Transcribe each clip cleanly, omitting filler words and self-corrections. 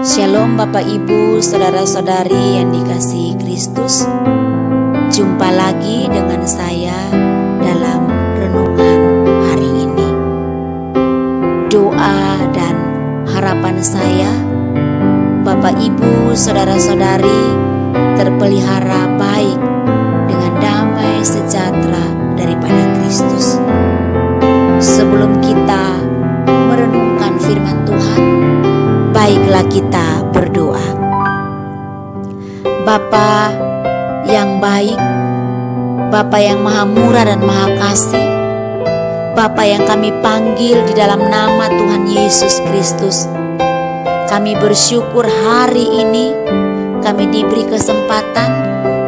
Shalom Bapak Ibu, saudara-saudari yang dikasihi Kristus. Jumpa lagi dengan saya dalam renungan hari ini. Doa dan harapan saya, Bapak Ibu, saudara-saudari terpelihara baik dengan damai sejahtera daripada Kristus. Sebelum kita merenungkan firman Tuhan, baiklah kita berdoa. Bapa yang baik, Bapa yang maha murah dan maha kasih, Bapa yang kami panggil di dalam nama Tuhan Yesus Kristus, kami bersyukur hari ini kami diberi kesempatan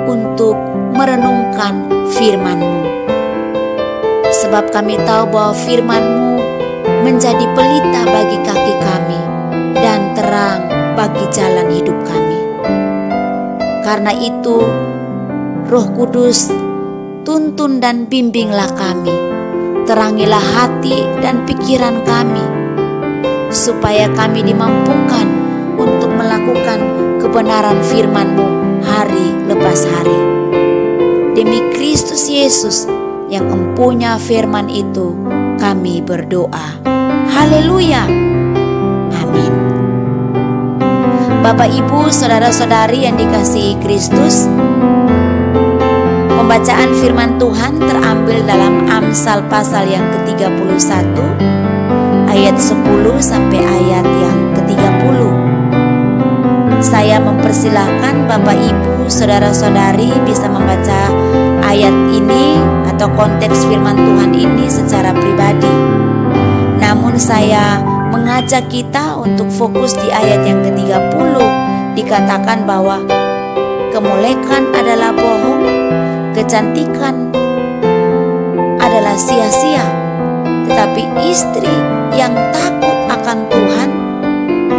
untuk merenungkan firman-Mu. Sebab kami tahu bahwa firman-Mu menjadi pelita bagi kaki kami dan terang bagi jalan hidup kami. Karena itu, Roh Kudus, tuntun dan bimbinglah kami, terangilah hati dan pikiran kami, supaya kami dimampukan untuk melakukan kebenaran firman-Mu hari lepas hari. Demi Kristus Yesus yang empunya firman itu, kami berdoa. Haleluya. Amin. Bapak Ibu, saudara-saudari yang dikasihi Kristus, pembacaan firman Tuhan terambil dalam Amsal pasal yang ke-31 ayat 10 sampai ayat yang ke-30. Saya mempersilahkan Bapak Ibu, saudara-saudari bisa membaca ayat ini atau konteks firman Tuhan ini secara pribadi. Namun saya mengajak kita untuk fokus di ayat yang ke-30. Dikatakan bahwa kemolekan adalah bohong, kecantikan adalah sia-sia, tetapi istri yang takut akan Tuhan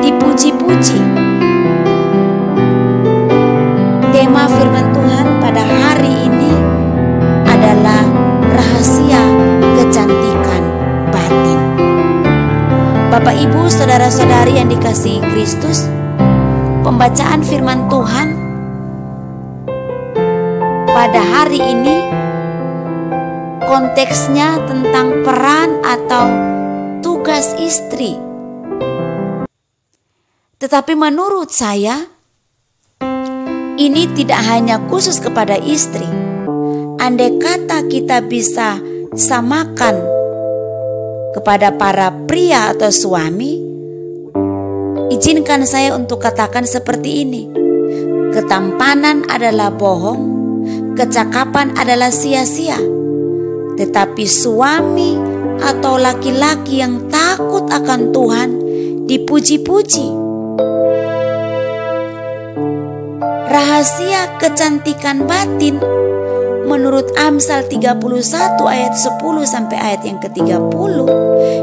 dipuji-puji. Tema firman Tuhan pada hari ini adalah rahasia kecantikan batin. Bapak Ibu, saudara-saudari yang dikasihi Kristus, pembacaan firman Tuhan pada hari ini konteksnya tentang peran atau tugas istri. Tetapi menurut saya, ini tidak hanya khusus kepada istri. Andai kata kita bisa samakan kepada para pria atau suami, izinkan saya untuk katakan seperti ini. Ketampanan adalah bohong, kecakapan adalah sia-sia. Tetapi suami atau laki-laki yang takut akan Tuhan dipuji-puji. Rahasia kecantikan batin menurut Amsal 31 ayat 10 sampai ayat yang ke-30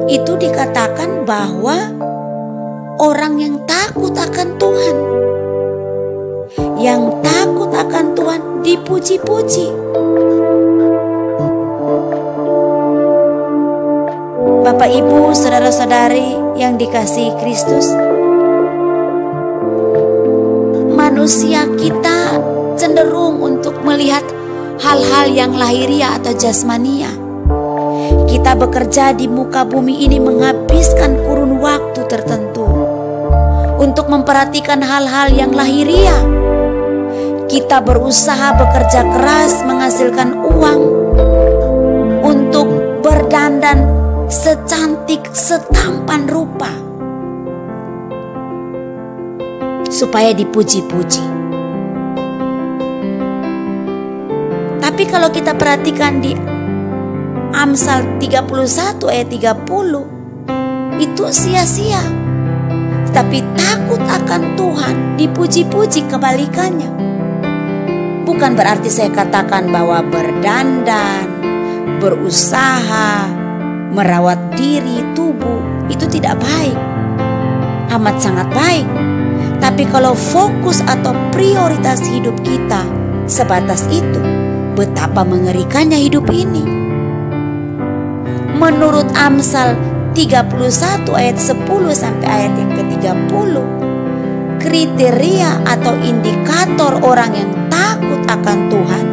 itu dikatakan bahwa orang yang takut akan Tuhan, yang takut akan Tuhan dipuji-puji. Bapak Ibu, saudara-saudari yang dikasihi Kristus, manusia kita cenderung untuk melihat hal-hal yang lahiriah atau jasmania. Kita bekerja di muka bumi ini menghabiskan kurun waktu tertentu untuk memperhatikan hal-hal yang lahiriah. Kita berusaha bekerja keras menghasilkan uang untuk berdandan secantik setampan rupa supaya dipuji-puji. Tapi kalau kita perhatikan di Amsal 31 ayat 30, itu sia-sia. Tapi takut akan Tuhan dipuji-puji, kebalikannya. Bukan berarti saya katakan bahwa berdandan, berusaha, merawat diri, tubuh, itu tidak baik. Amat sangat baik. Tapi kalau fokus atau prioritas hidup kita sebatas itu, betapa mengerikannya hidup ini. Menurut Amsal 31 ayat 10 sampai ayat yang ke-30, kriteria atau indikator orang yang takut akan Tuhan,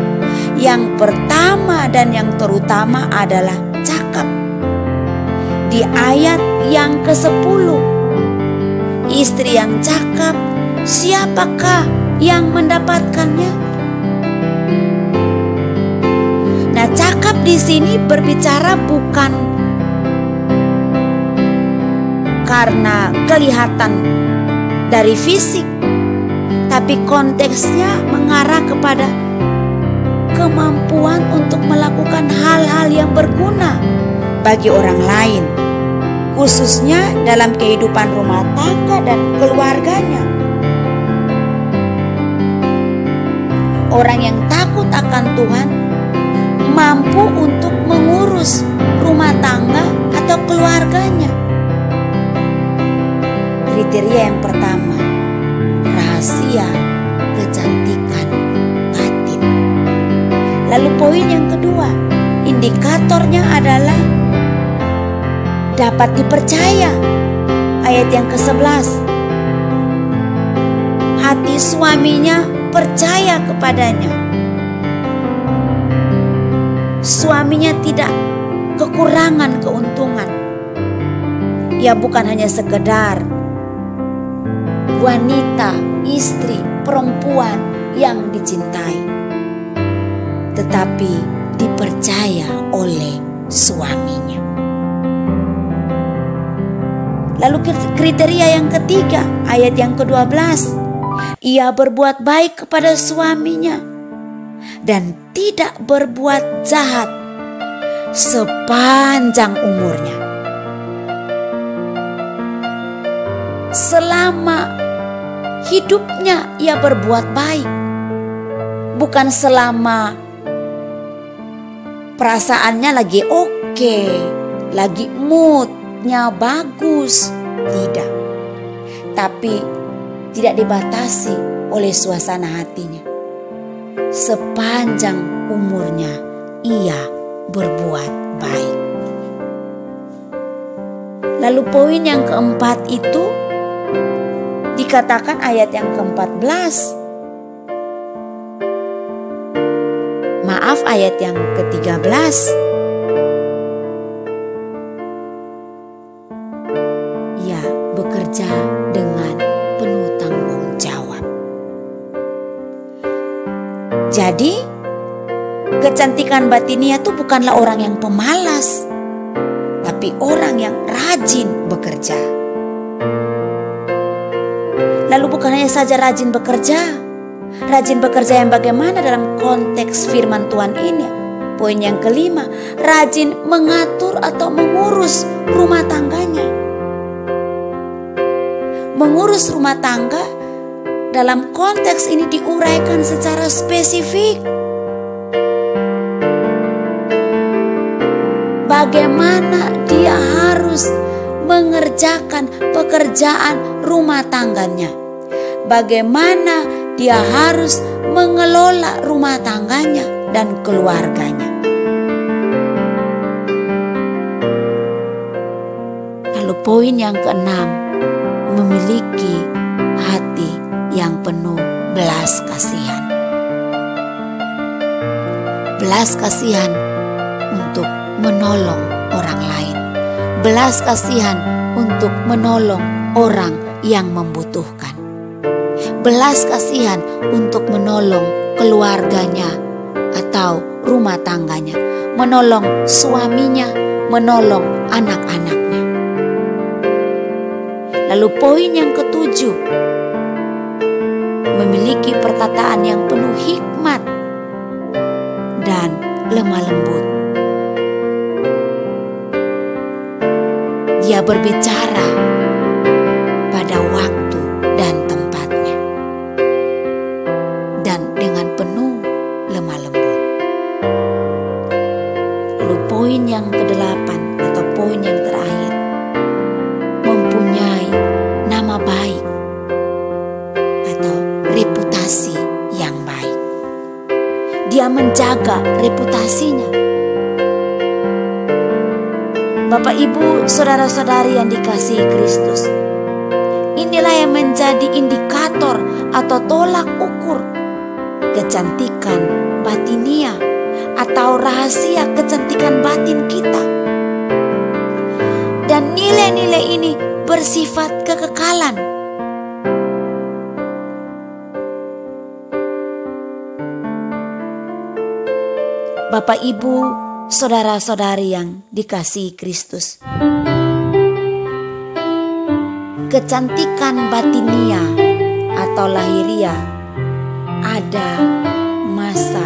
yang pertama dan yang terutama adalah cakap. Di ayat yang ke-10, istri yang cakap, siapakah yang mendapatkannya? Nah, cakap di sini berbicara bukan karena kelihatan dari fisik, tapi konteksnya mengarah kepada kemampuan untuk melakukan hal-hal yang berguna bagi orang lain, khususnya dalam kehidupan rumah tangga dan keluarganya. Orang yang takut akan Tuhan mampu untuk mengurus rumah tangga atau keluarganya. Kriteria yang pertama, rahasia kecantikan batin. Lalu poin yang kedua, indikatornya adalah dapat dipercaya. Ayat yang ke-11, hati suaminya percaya kepadanya. Suaminya tidak kekurangan keuntungan. Ia bukan hanya sekedar wanita, istri, perempuan yang dicintai, tetapi dipercaya oleh suaminya. Lalu kriteria yang ketiga, ayat yang ke-12, ia berbuat baik kepada suaminya dan tidak berbuat jahat sepanjang umurnya. Selama hidupnya ia berbuat baik, bukan selama perasaannya lagi oke, lagi moodnya bagus, tidak. Tapi tidak dibatasi oleh suasana hatinya. Sepanjang umurnya ia berbuat baik. Lalu poin yang keempat itu dikatakan ayat yang ke-14. Maaf, ayat yang ke-13. Ia bekerja dengan penuh tanggung jawab. Jadi, kecantikan batinnya itu bukanlah orang yang pemalas, tapi orang yang rajin bekerja. Lalu bukan hanya saja rajin bekerja yang bagaimana dalam konteks firman Tuhan ini. Poin yang kelima, rajin mengatur atau mengurus rumah tangganya. Mengurus rumah tangga dalam konteks ini diuraikan secara spesifik. Bagaimana dia harus mengerjakan pekerjaan rumah tangganya. Bagaimana dia harus mengelola rumah tangganya dan keluarganya. Lalu poin yang keenam, memiliki hati yang penuh belas kasihan. Belas kasihan untuk menolong orang lain. Belas kasihan untuk menolong orang yang membutuhkan. Belas kasihan untuk menolong keluarganya atau rumah tangganya, menolong suaminya, menolong anak-anaknya. Lalu poin yang ketujuh, memiliki perkataan yang penuh hikmat dan lemah lembut. Dia berbicara pada waktu dan tempatnya, dan dengan penuh lemah lembut. Lalu poin yang ke-8 atau poin yang terakhir, mempunyai nama baik atau reputasi yang baik. Dia menjaga reputasinya. Bapak, Ibu, saudara-saudari yang dikasihi Kristus, inilah yang menjadi indikator atau tolak ukur kecantikan batinia atau rahasia kecantikan batin kita. Dan nilai-nilai ini bersifat kekekalan. Bapak, Ibu, saudara-saudari yang dikasihi Kristus, kecantikan batinia atau lahiria ada masa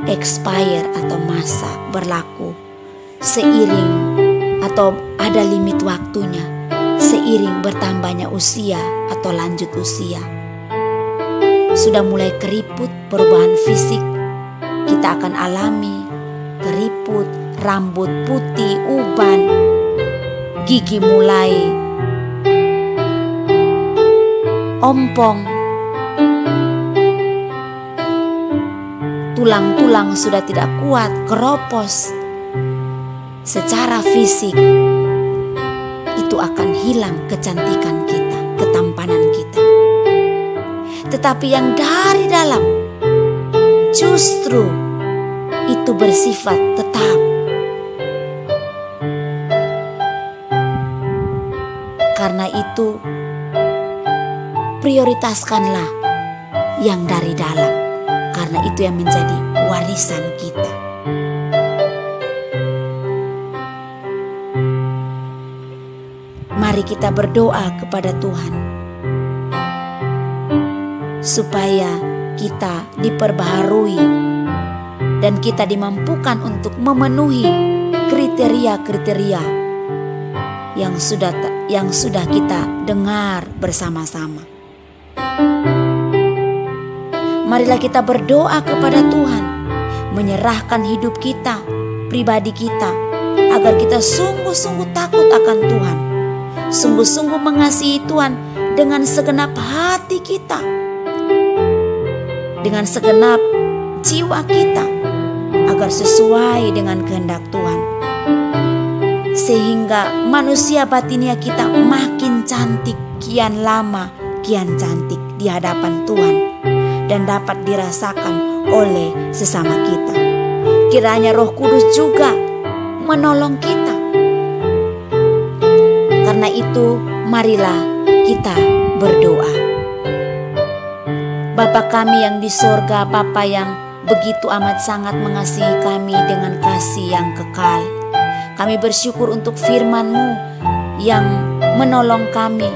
expire atau masa berlaku seiring atau ada limit waktunya seiring bertambahnya usia atau lanjut usia. Sudah mulai keriput, perubahan fisik kita akan alami, keriput, rambut putih, uban, gigi mulai ompong, tulang-tulang sudah tidak kuat, keropos. Secara fisik itu akan hilang kecantikan kita, ketampanan kita. Tetapi yang dari dalam justru itu bersifat tetap. Karena itu prioritaskanlah yang dari dalam, karena itu yang menjadi warisan kita. Mari kita berdoa kepada Tuhan supaya kita diperbaharui dan kita dimampukan untuk memenuhi kriteria-kriteria yang sudah kita dengar bersama-sama. Marilah kita berdoa kepada Tuhan, menyerahkan hidup kita, pribadi kita, agar kita sungguh-sungguh takut akan Tuhan, sungguh-sungguh mengasihi Tuhan dengan segenap hati kita, dengan segenap jiwa kita, agar sesuai dengan kehendak Tuhan, sehingga manusia batinia kita makin cantik, kian lama kian cantik di hadapan Tuhan dan dapat dirasakan oleh sesama kita. Kiranya Roh Kudus juga menolong kita. Karena itu marilah kita berdoa. Bapa kami yang di sorga, Bapa yang begitu amat sangat mengasihi kami dengan kasih yang kekal. Kami bersyukur untuk firman-Mu yang menolong kami.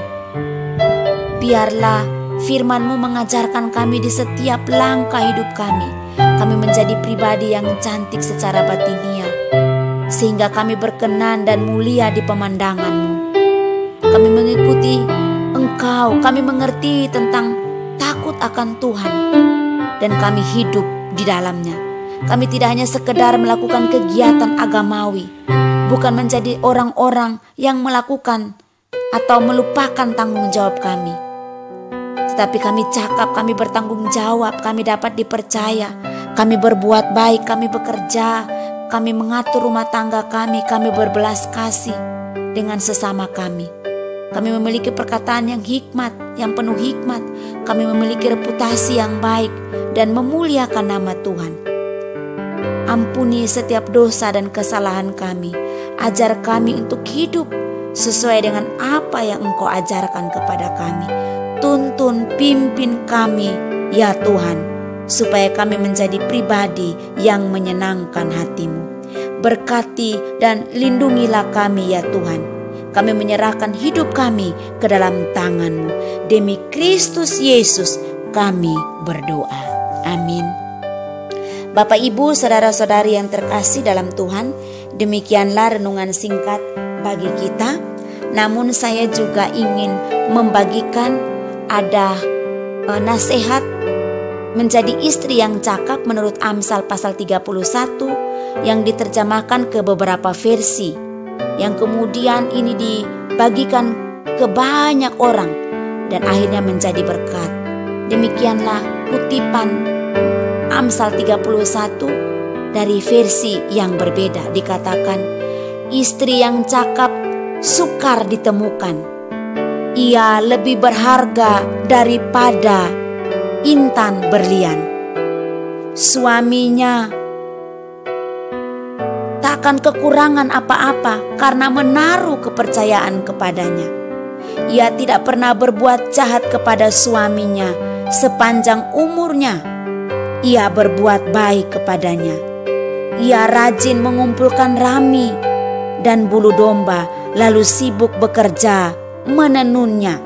Biarlah firman-Mu mengajarkan kami di setiap langkah hidup kami. Kami menjadi pribadi yang cantik secara batinia, sehingga kami berkenan dan mulia di pemandangan-Mu. Kami mengikuti Engkau, kami mengerti tentang takut akan Tuhan, dan kami hidup di dalamnya. Kami tidak hanya sekedar melakukan kegiatan agamawi, bukan menjadi orang-orang yang melakukan atau melupakan tanggung jawab kami. Tetapi kami cakap, kami bertanggung jawab, kami dapat dipercaya, kami berbuat baik, kami bekerja, kami mengatur rumah tangga kami berbelas kasih dengan sesama kami. Kami memiliki perkataan yang hikmat, yang penuh hikmat. Kami memiliki reputasi yang baik dan memuliakan nama Tuhan. Ampuni setiap dosa dan kesalahan kami. Ajar kami untuk hidup sesuai dengan apa yang Engkau ajarkan kepada kami. Tuntun, pimpin kami, ya Tuhan, supaya kami menjadi pribadi yang menyenangkan hati-Mu. Berkati dan lindungilah kami, ya Tuhan. Kami menyerahkan hidup kami ke dalam tangan-Mu. Demi Kristus Yesus kami berdoa. Amin. Bapak, Ibu, saudara-saudari yang terkasih dalam Tuhan, demikianlah renungan singkat bagi kita. Namun saya juga ingin membagikan ada nasihat menjadi istri yang cakap menurut Amsal pasal 31 yang diterjemahkan ke beberapa versi, yang kemudian ini dibagikan ke banyak orang dan akhirnya menjadi berkat. Demikianlah kutipan Amsal 31 dari versi yang berbeda. Dikatakan, istri yang cakap sukar ditemukan, ia lebih berharga daripada intan berlian. Suaminya tak akan kekurangan apa-apa karena menaruh kepercayaan kepadanya. Ia tidak pernah berbuat jahat kepada suaminya sepanjang umurnya. Ia berbuat baik kepadanya. Ia rajin mengumpulkan rami dan bulu domba, lalu sibuk bekerja menenunnya.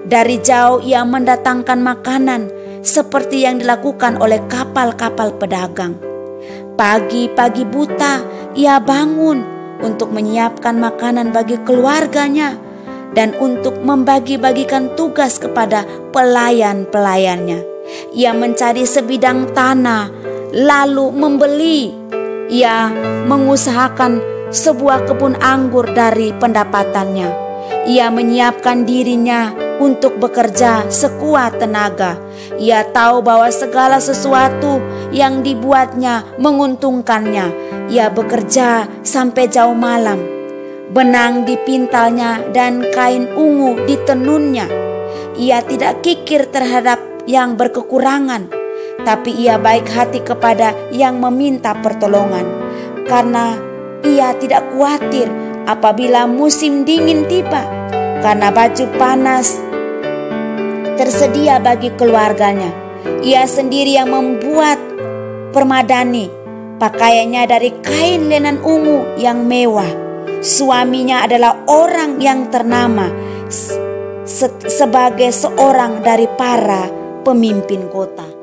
Dari jauh ia mendatangkan makanan seperti yang dilakukan oleh kapal-kapal pedagang. Pagi-pagi buta ia bangun untuk menyiapkan makanan bagi keluarganya dan untuk membagi-bagikan tugas kepada pelayan-pelayannya. Ia mencari sebidang tanah lalu membeli. Ia mengusahakan sebuah kebun anggur dari pendapatannya. Ia menyiapkan dirinya untuk bekerja sekuat tenaga. Ia tahu bahwa segala sesuatu yang dibuatnya menguntungkannya. Ia bekerja sampai jauh malam. Benang dipintalnya dan kain ungu ditenunnya. Ia tidak kikir terhadap yang berkekurangan, tapi ia baik hati kepada yang meminta pertolongan, karena ia tidak khawatir apabila musim dingin tiba, karena baju panas tersedia bagi keluarganya. Ia sendiri yang membuat permadani, pakaiannya dari kain lenan ungu yang mewah. Suaminya adalah orang yang ternama sebagai seorang dari para pemimpin kota.